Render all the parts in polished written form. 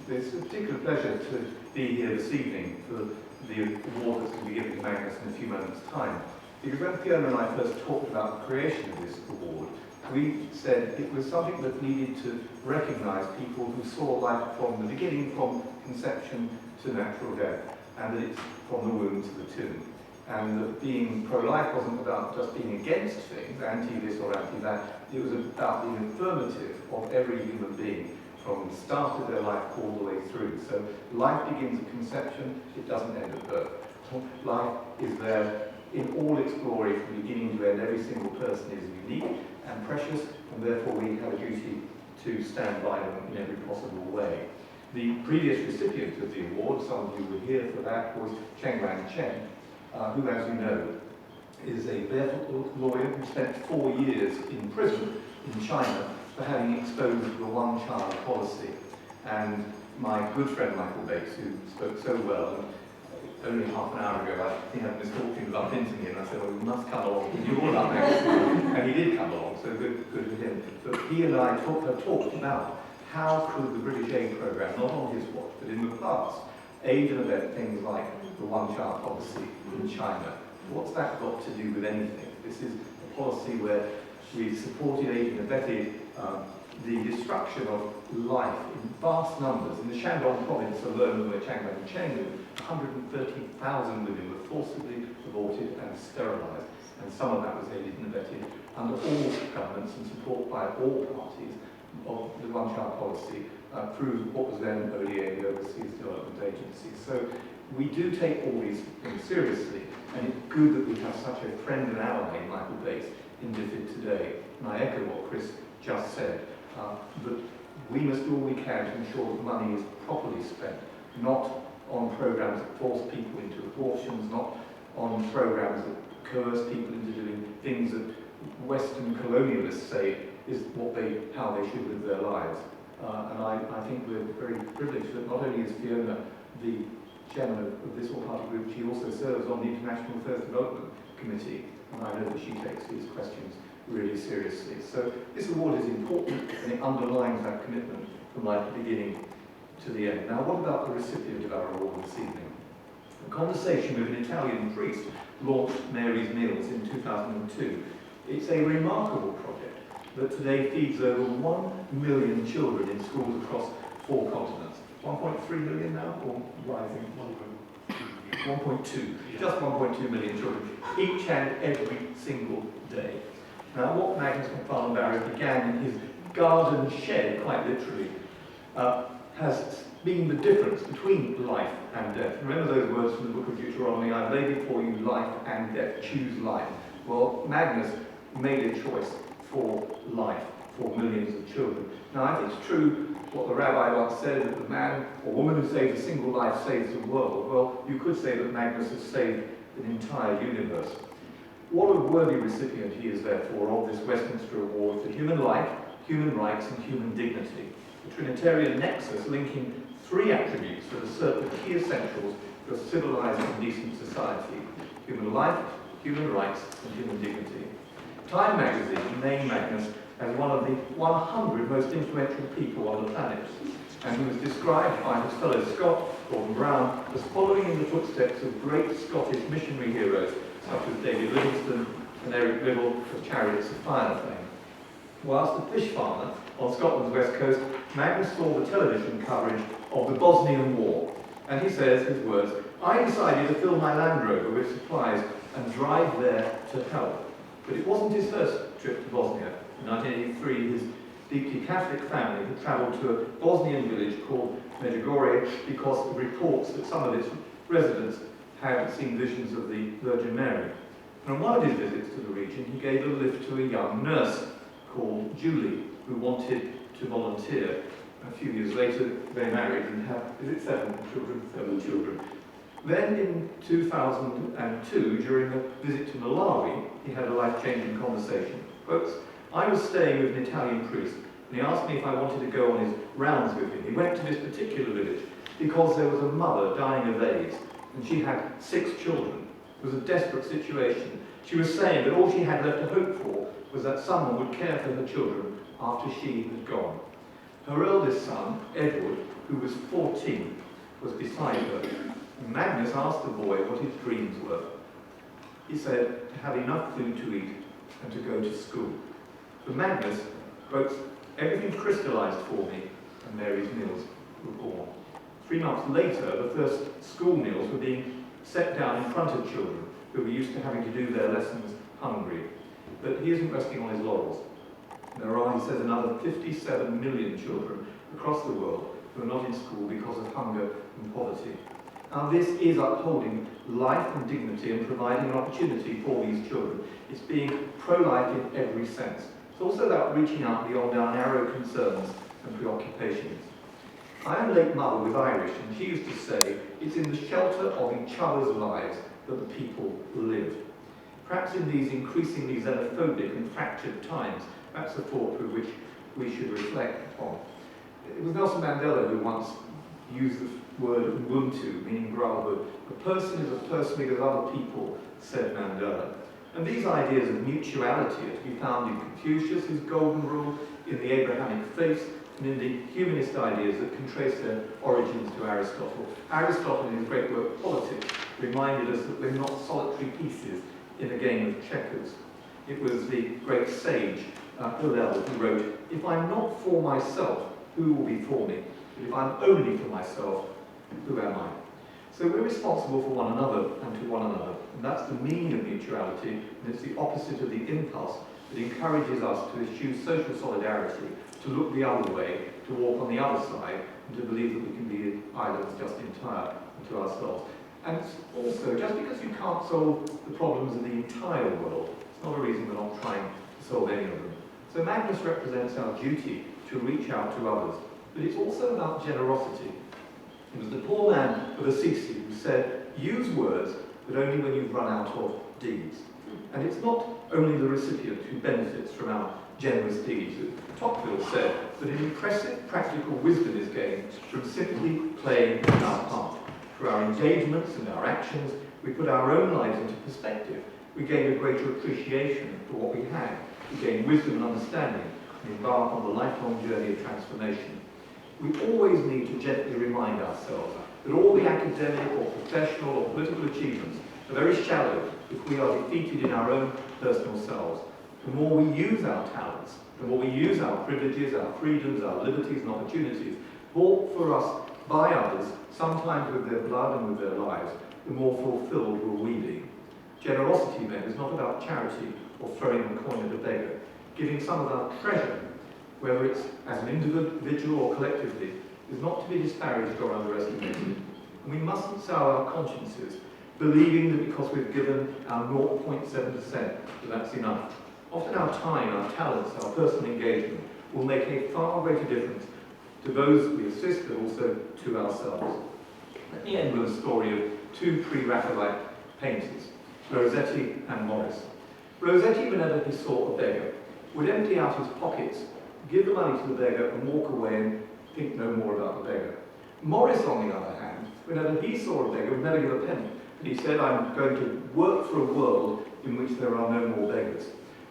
It's a particular pleasure to be here this evening for the award that's going to be given to Magnus in a few moments' time. Because when Fiona and I first talked about the creation of this award, we said it was something that needed to recognise people who saw life from the beginning, from conception to natural death, and that it's from the womb to the tomb. And that being pro-life wasn't about just being against things, anti-this or anti-that, it was about the affirmative of every human being from the start of their life all the way through. So life begins at conception, it doesn't end at birth. Life is there in all its glory from beginning to end. Every single person is unique and precious, and therefore we have a duty to stand by them in every possible way. The previous recipient of the award, some of you were here for that, was Cheng Wan-Chen, who, as you know, is a barefoot lawyer who spent 4 years in prison in China for having exposed the one-child policy. And my good friend Michael Bates, who spoke so well, and only half an hour ago I think I had misfortune to bump into me, and I said, well, you must come along, you all are next to me. And he did come along, so good for him. But he and I have talked about how could the British aid programme, not on his watch, but in the past, aid and abet things like the one-child policy in China. What's that got to do with anything? This is a policy where we supported, aided and abetted the destruction of life in vast numbers. In the Shandong province alone, where Cheng Wan-Chen lived, 130,000 women were forcibly aborted and sterilised. And some of that was aided and abetted under all governments and support by all parties of the one-child policy through what was then ODA, the Overseas Development Agency. So we do take all these things seriously, and it's good that we have such a friend and ally in Michael Bates in DFID today. And I echo what Chris just said, that we must do all we can to ensure that money is properly spent, not on programmes that force people into abortions, not on programmes that coerce people into doing things that Western colonialists say is how they should live their lives. And I think we're very privileged that not only is Fiona the chairman of this all-party group, she also serves on the International Affairs Development Committee, and I know that she takes these questions really seriously. So this award is important, and it underlines that commitment from like the beginning to the end. Now, what about the recipient of our award this evening? A conversation with an Italian priest launched Mary's Meals in 2002. It's a remarkable project that today feeds over 1 million children in schools across 4 continents. 1.3 million now, or rising? 1.2, just 1.2 million children, each and every single day. Now, what Magnus MacFarlane-Barrow began in his garden shed, quite literally, has been the difference between life and death. Remember those words from the book of Deuteronomy, I lay before you life and death, choose life. Well, Magnus made a choice for life, for millions of children. Now, if it's true what the rabbi once said, that the man or woman who saves a single life saves the world, well, you could say that Magnus has saved an entire universe. What a worthy recipient he is, therefore, of this Westminster Award for human life, human rights, and human dignity. The Trinitarian nexus linking 3 attributes that assert the key essentials for a civilized and decent society: human life, human rights, and human dignity. Time magazine named Magnus as one of the 100 most influential people on the planet, and he was described by his fellow Scot, Gordon Brown, as following in the footsteps of great Scottish missionary heroes such as David Livingstone and Eric Liddell of Chariots of Fire fame. Whilst a fish farmer on Scotland's west coast, Magnus saw the television coverage of the Bosnian War, and he says, his words, I decided to fill my Land Rover with supplies and drive there to help. But it wasn't his first trip to Bosnia. In 1983, his deeply Catholic family had travelled to a Bosnian village called Medjugorje because of reports that some of its residents had seen visions of the Virgin Mary. And on one of his visits to the region, he gave a lift to a young nurse called Julie, who wanted to volunteer. A few years later, they married and had, 7 children. Then in 2002, during a visit to Malawi, he had a life-changing conversation. Quotes, I was staying with an Italian priest, and he asked me if I wanted to go on his rounds with him. He went to this particular village because there was a mother dying of AIDS, and she had 6 children. It was a desperate situation. She was saying that all she had left to hope for was that someone would care for her children after she had gone. Her eldest son, Edward, who was 14, was beside her. And Magnus asked the boy what his dreams were. He said, to have enough food to eat and to go to school. For Magnus wrote, everything crystallized for me, and Mary's meals were born. 3 months later, the first school meals were being set down in front of children who were used to having to do their lessons hungry. But he isn't resting on his laurels. There are, he says, another 57 million children across the world who are not in school because of hunger and poverty. Now this is upholding life and dignity and providing an opportunity for these children. It's being pro-life in every sense. It's also about reaching out beyond our narrow concerns and preoccupations. I am late mother with Irish, and she used to say, it's in the shelter of each other's lives that the people live. Perhaps in these increasingly xenophobic and fractured times, that's a thought with which we should reflect upon. It was Nelson Mandela who once used the word Ubuntu, meaning brotherhood. A person is a person because other people, said Mandela. And these ideas of mutuality are to be found in Confucius, his golden rule, in the Abrahamic faith, and in the humanist ideas that can trace their origins to Aristotle. Aristotle, in his great work Politics, reminded us that we're not solitary pieces in a game of checkers. It was the great sage Hillel who wrote, if I'm not for myself, who will be for me? But if I'm only for myself, who am I? So we're responsible for one another and to one another. And that's the meaning of mutuality, and it's the opposite of the impulse that encourages us to eschew social solidarity, to look the other way, to walk on the other side, and to believe that we can be islands just entire to ourselves. And also, just because you can't solve the problems of the entire world, it's not a reason we're not trying to solve any of them. So Magnus represents our duty to reach out to others, but it's also about generosity. It was the poor man of Assisi who said, use words, but only when you've run out of deeds. And it's not only the recipient who benefits from our generous deeds. Tocqueville said that an impressive practical wisdom is gained from simply playing our part. Through our engagements and our actions, we put our own lives into perspective. We gain a greater appreciation for what we have. We gain wisdom and understanding and embark on the lifelong journey of transformation. We always need to gently remind ourselves that all the academic or professional or political achievements are very shallow if we are defeated in our own personal selves. The more we use our talents, the more we use our privileges, our freedoms, our liberties and opportunities, bought for us by others, sometimes with their blood and with their lives, the more fulfilled will we be. Generosity, then, is not about charity or throwing a coin at a beggar. Giving some of our treasure, whether it's as an individual or collectively, is not to be disparaged or underestimated. And we mustn't sour our consciences, believing that because we've given our 0.7%, that that's enough. Often our time, our talents, our personal engagement will make a far greater difference to those we assist, but also to ourselves. Let me end with a story of 2 pre-Raphaelite painters, Rossetti and Morris. Rossetti, whenever he saw a beggar, would empty out his pockets, give the money to the beggar, and walk away and think no more about the beggar. Morris, on the other hand, whenever he saw a beggar, would never give a penny. And he said, I'm going to work for a world in which there are no more beggars.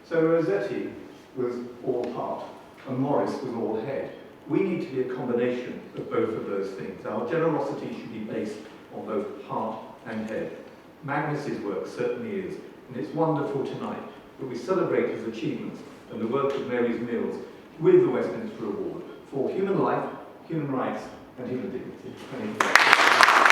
So Rossetti was all heart, and Morris was all head. We need to be a combination of both of those things. Our generosity should be based on both heart and head. Magnus's work certainly is, and it's wonderful tonight that we celebrate his achievements and the work of Mary's Meals with the Westminster Award for human life, human rights, and human dignity. Thank you.